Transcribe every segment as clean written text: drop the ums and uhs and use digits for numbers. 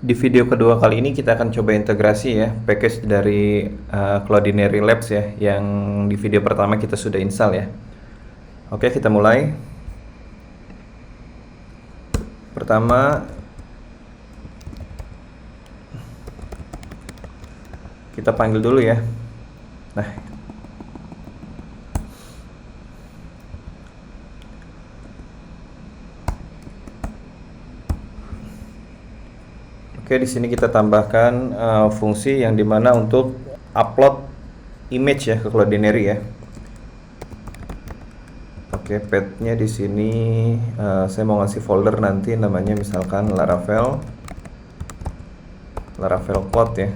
Di video kedua kali ini kita akan coba integrasi ya package dari Cloudinary Labs ya, yang di video pertama kita sudah install ya. Oke, kita mulai. Pertama kita panggil dulu ya. Nah, oke, di sini kita tambahkan fungsi yang dimana untuk upload image ya ke Cloudinary ya. Oke, path-nya di sini saya mau ngasih folder nanti namanya misalkan Laravel Cloud ya.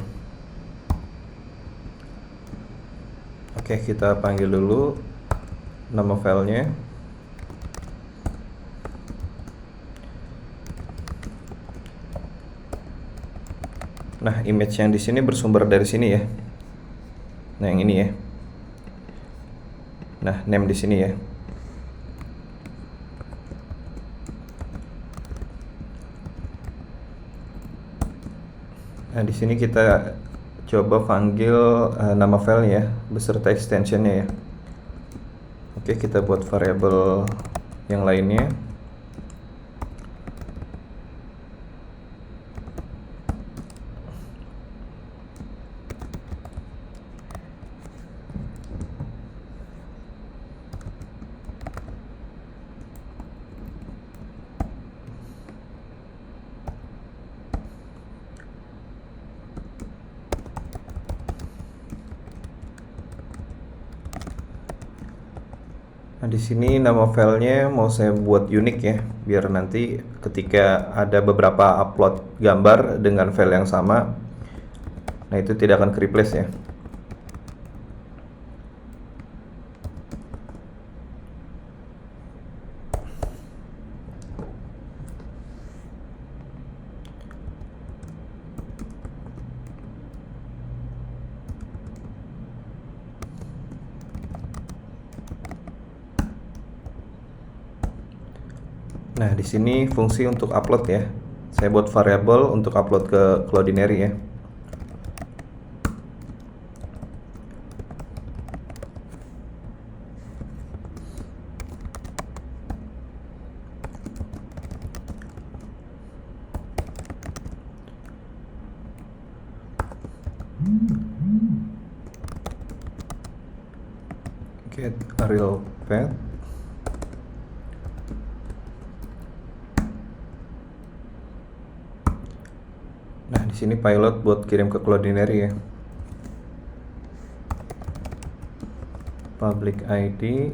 Oke, kita panggil dulu nama filenya. Nah, image yang di sini bersumber dari sini ya. Nah, yang ini ya. Nah, name di sini ya. Nah, di sini kita coba panggil nama file ya beserta extensionnya ya. Oke, kita buat variabel yang lainnya. Nah, di sini nama filenya mau saya buat unik ya, biar nanti ketika ada beberapa upload gambar dengan file yang sama, nah itu tidak akan ke-replace ya. Nah, di sini fungsi untuk upload ya. Saya buat variabel untuk upload ke Cloudinary ya. Get a real path. Nah, di sini pilot buat kirim ke Cloudinary ya. Public ID.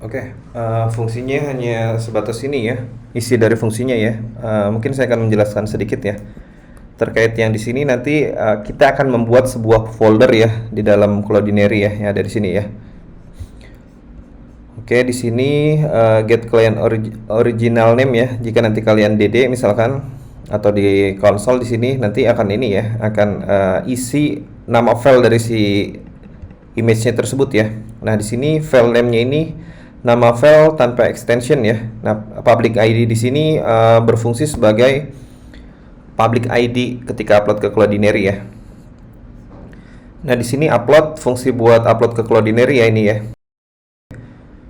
Oke, fungsinya hanya sebatas ini ya, isi dari fungsinya ya. Mungkin saya akan menjelaskan sedikit ya. Terkait yang di sini nanti kita akan membuat sebuah folder ya di dalam Cloudinary ya, yang ada di sini ya. Oke, di sini get client original name ya. Jika nanti kalian DD misalkan atau di konsol di sini nanti akan ini ya, akan isi nama file dari si image-nya tersebut ya. Nah, di sini file name-nya ini nama file tanpa extension ya. Nah, public ID di sini berfungsi sebagai public ID ketika upload ke Cloudinary ya. Nah, di sini upload fungsi buat upload ke Cloudinary ya ini ya.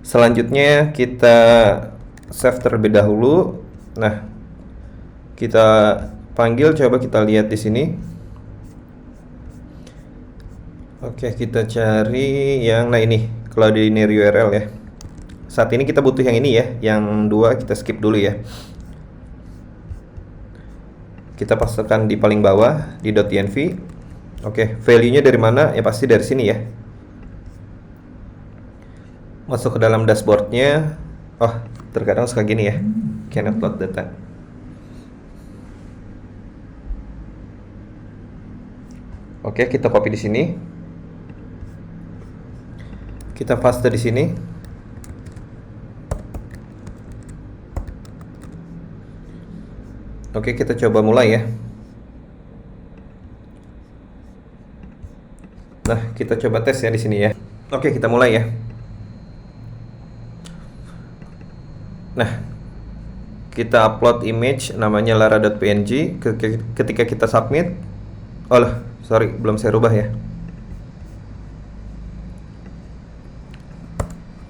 Selanjutnya kita save terlebih dahulu. Nah, kita panggil, coba kita lihat di sini. Oke, kita cari yang nah ini Cloudinary URL ya. Saat ini kita butuh yang ini ya, yang dua kita skip dulu ya. Kita pastikan di paling bawah di .env. Oke, value-nya dari mana? Ya pasti dari sini ya. Masuk ke dalam dashboard-nya. Oh, terkadang suka gini ya, cannot load data. Oke, kita copy di sini. Kita paste di sini. Oke, kita coba mulai ya. Nah, kita coba tes ya di sini ya. Oke, kita mulai ya. Nah, kita upload image namanya lara.png. Ketika kita submit, oh lah, sorry, belum saya rubah ya.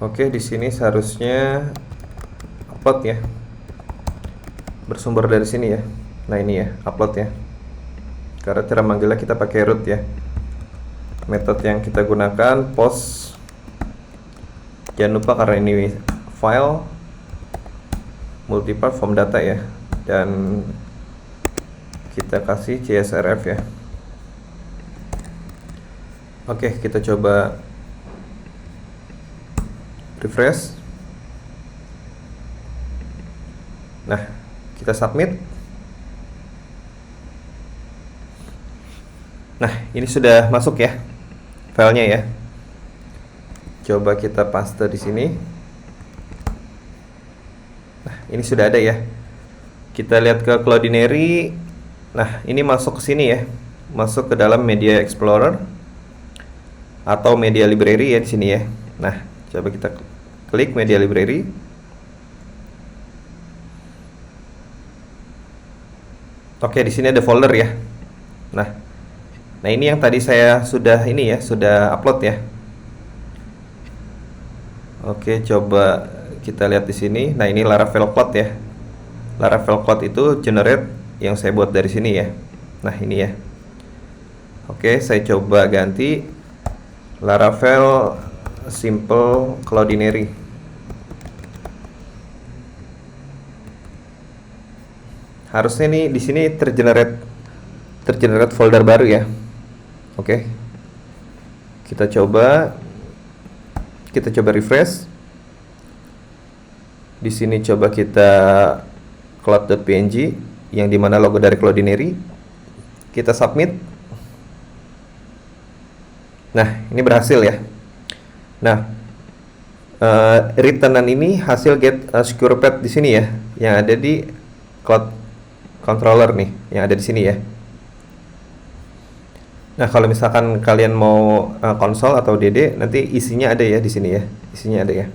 Oke, di sini seharusnya upload ya. Bersumber dari sini ya. Nah, ini ya, upload ya. Karena cara manggilnya kita pakai root ya. Metode yang kita gunakan post. Jangan lupa karena ini file multipart form data ya, dan kita kasih CSRF ya. Oke, kita coba refresh. Nah, kita submit. Nah, ini sudah masuk ya filenya ya. Coba kita paste di sini. Nah, ini sudah ada ya. Kita lihat ke Cloudinary. Nah, ini masuk ke sini ya. Masuk ke dalam Media Explorer atau Media Library ya di sini ya. Nah, coba kita klik Media Library. Oke, di sini ada folder ya. Nah, ini yang tadi saya sudah upload ya. Oke, coba kita lihat di sini. Nah, ini Laravel Cloud ya. Laravel Cloud itu generate yang saya buat dari sini ya. Nah, ini ya. Oke, saya coba ganti Laravel Simple Cloudinary. Harusnya nih di sini tergenerate folder baru ya. Oke. Kita coba refresh. Di sini coba kita cloud.png yang dimana logo dari Cloudinary. Kita submit. Nah, ini berhasil ya. Nah, returnan ini hasil get secure path di sini ya, yang ada di cloud controller nih, yang ada di sini ya. Nah, kalau misalkan kalian mau konsol atau DD, nanti isinya ada ya di sini ya. Isinya ada ya.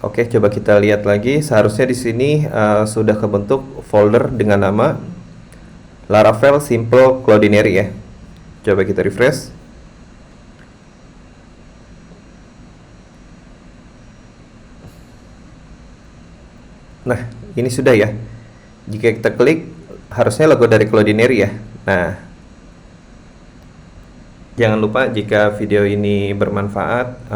Oke, coba kita lihat lagi. Seharusnya di sini sudah kebentuk folder dengan nama Laravel Simple Cloudinary ya. Coba kita refresh. Nah, ini sudah ya. Jika kita klik, harusnya logo dari Cloudinary ya. Nah, jangan lupa jika video ini bermanfaat,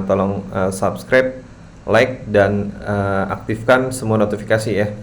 tolong subscribe, like, dan aktifkan semua notifikasi ya.